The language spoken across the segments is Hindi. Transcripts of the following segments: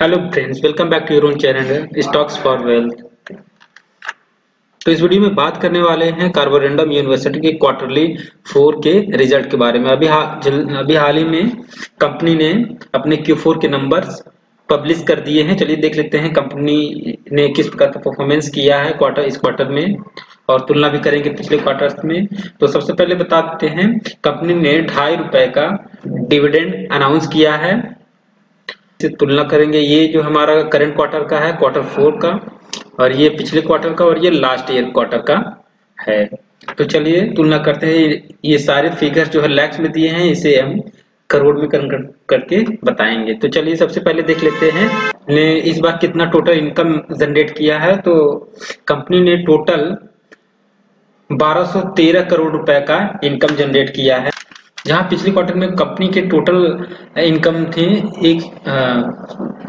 Hello friends, welcome back to your own channel stocks for wealth. तो इस वीडियो में बात करने वाले हैं कार्बोरंडम यूनिवर्सिटी के क्वार्टरली 4 के रिजल्ट के बारे में। अभी हाल ही में कंपनी ने अपने Q4 के नंबर्स पब्लिश कर दिए हैं। चलिए देख लेते हैं कंपनी ने किस प्रकार का परफॉर्मेंस किया है इस क्वार्टर में, और तुलना भी करेंगे पिछले क्वार्टर्स में। तो सबसे पहले बता देते हैं, कंपनी ने ₹2.5 का डिविडेंड अनाउंस किया है। से तुलना करेंगे, ये जो हमारा करंट क्वार्टर का है, क्वार्टर 4 का, और ये पिछले क्वार्टर का, और ये लास्ट ईयर क्वार्टर का है। तो चलिए तुलना करते हैं। ये सारे फिगर जो है लैक्स में दिए हैं, इसे हम करोड़ में कन्वर्ट करके बताएंगे। तो चलिए सबसे पहले देख लेते हैं ने इस बार कितना टोटल इनकम जनरेट किया है। तो कंपनी ने टोटल 1213 करोड़ रुपए का इनकम जनरेट किया है, जहां पिछले क्वार्टर में कंपनी के टोटल इनकम थे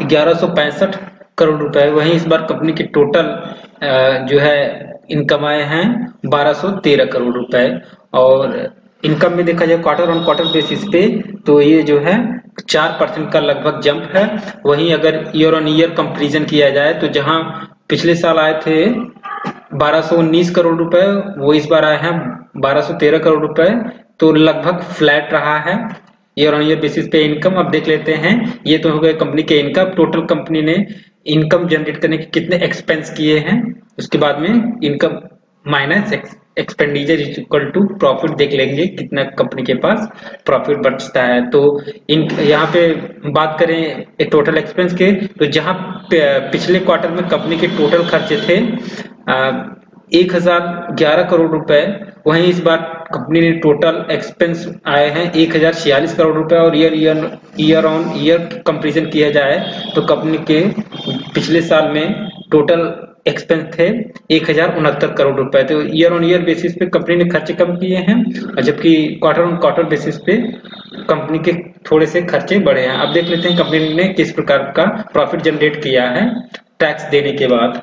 1165 करोड़ रुपए। वहीं इस बार कंपनी के टोटल जो है इनकम आए हैं 1213 करोड़ रुपए। और इनकम में देखा जाए क्वार्टर ऑन क्वार्टर बेसिस पे, तो ये जो है 4% का लगभग जंप है। वहीं अगर ईयर ऑन ईयर कंपेरिजन किया जाए, तो जहां पिछले साल आए थे 1219 करोड़ रुपए, वो इस बार आए हैं 1213 करोड़ रुपए। तो लगभग फ्लैट रहा है ईयर ऑन ईयर बेसिस पे इनकम। अब देख लेते हैं, ये तो हो गए कंपनी के इनकम। टोटल कंपनी ने इनकम जनरेट करने के कितने एक्सपेंस किए हैं, उसके बाद में income minus expenditure is equal to profit देख लेंगे, कितना कंपनी के पास प्रॉफिट बचता है। तो यहाँ पे बात करें टोटल एक्सपेंस के, तो जहां पिछले क्वार्टर में कंपनी के टोटल खर्चे थे 1011 करोड़ रुपए, वहीं इस बार कंपनी ने टोटल एक्सपेंस आए हैं 1046 करोड़ रुपए। और ईयर ऑन ईयर कंपैरिजन किया जाए, तो कंपनी के पिछले साल में टोटल एक्सपेंस थे 1069 करोड़ रुपए। तो ईयर ऑन ईयर बेसिस पे कंपनी ने खर्चे कम किए हैं, और जबकि क्वार्टर ऑन क्वार्टर बेसिस पे कंपनी के थोड़े से खर्चे बढ़े हैं। अब देख लेते हैं कंपनी ने किस प्रकार का प्रॉफिट जनरेट किया है टैक्स देने के बाद।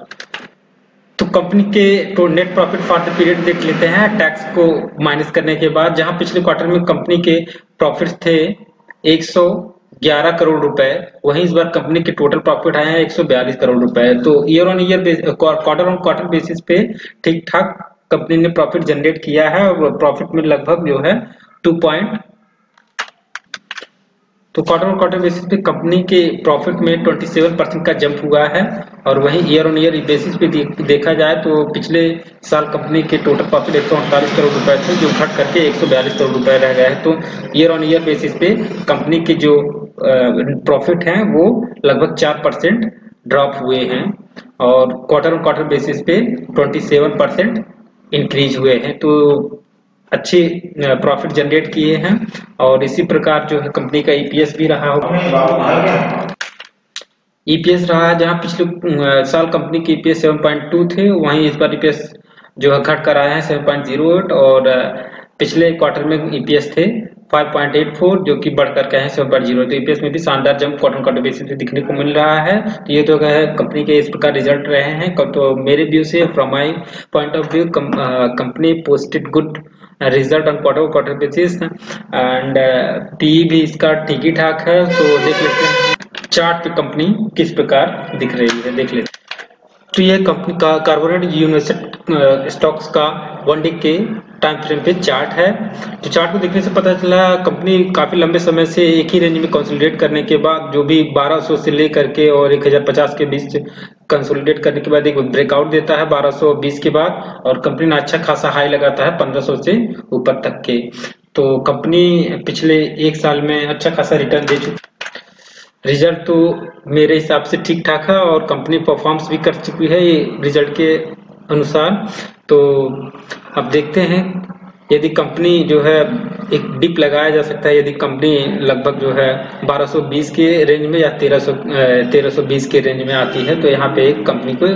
तो कंपनी के तो net profit for the period देख लेते हैं टैक्स को माइनस करने के बाद, जहां पिछले क्वार्टर में कंपनी के प्रॉफिट्स थे 111 करोड़ रुपए, वहीं इस बार कंपनी के टोटल प्रॉफिट आए हैं 142 करोड़ रुपए। तो year on year quarter on quarter basis पे ठीक ठाक कंपनी ने प्रॉफिट जनरेट किया है, और प्रॉफिट में लगभग जो है 2 तो क्वार्टर ऑन क्वार्टर बेसिस पे कंपनी के प्रॉफिट में 27% का जंप हुआ है। और वहीं ईयर ऑन ईयर बेसिस पे देखा जाए, तो पिछले साल कंपनी के टोटल प्रॉफिट 148 करोड़ रुपए थे, जो घट करके 142 करोड़ रुपए रह गए हैं। तो ईयर ऑन ईयर बेसिस पे कंपनी के जो प्रॉफिट हैं वो लगभग 4% ड्रॉप हुए हैं, और क्वार्टर ऑन क्वार्टर बेसिस पे 27% इंक्रीज हुए हैं। तो अच्छे प्रॉफिट जनरेट किए हैं। और इसी प्रकार जो है कंपनी का ईपीएस भी रहा होगा। ईपीएस रहा, जहां पिछले साल कंपनी की ईपीएस 7.2 थे, वहीं इस बार ईपीएस जो है घट कर आए हैं 7.08, और पिछले क्वार्टर में ईपीएस थे 5.84, जो कि बढ़कर के हैं 7.0। तो ईपीएस में भी शानदार जंप क्वार्टर क्वार्टर बेसिस पे दिखने को मिल रहा है। तो ये तो है कंपनी के इस प्रकार रिजल्ट रहे हैं। तो मेरे व्यू से, from my point of view, company posted good result on quarter basis, and P भी इसका ठीक ही ठाक है। तो देख लेते हैं चार्ट पे कंपनी किस प्रकार दिख रही है, देख लेते हैं। तो यह कंपनी का कार्बोरंडम यूनिवर्सिटी स्टॉक्स का 1 डे के टाइम फ्रेम पे चार्ट है। तो चार्ट को देखने से पता चला कंपनी काफी लंबे समय से एक ही रेंज में कंसोलिडेट करने के बाद, जो भी 1200 से लेकर के और 1050 के बीच कंसोलिडेट करने के बाद एक ब्रेकआउट देता है 1220 के बाद, और कंपनी ने अच्छा खासा हाई लगाता है 1500 से ऊपर तक के। तो कंपनी पिछले एक साल में अच्छा खासा रिटर्न दे चुकी। रिजल्ट तो मेरे हिसाब से ठीक ठाक है, और कंपनी परफॉर्म्स भी कर चुकी है ये रिजल्ट के अनुसार। तो अब देखते हैं, यदि कंपनी जो है एक डिप लगाया जा सकता है, यदि कंपनी लगभग जो है 1220 के रेंज में या 1320 के रेंज में आती है, तो यहाँ पे एक कंपनी को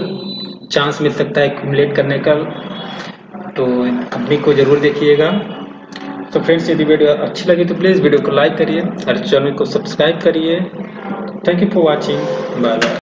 चांस मिल सकता है एक्यूमुलेट करने का। तो कंपनी को जरूर देखिएगा। तो फ्रेंड्स, यदि वीडियो अच्छी लगी तो प्लीज़ वीडियो को लाइक करिए और चैनल को सब्सक्राइब करिए। Thank you for watching. Bye bye.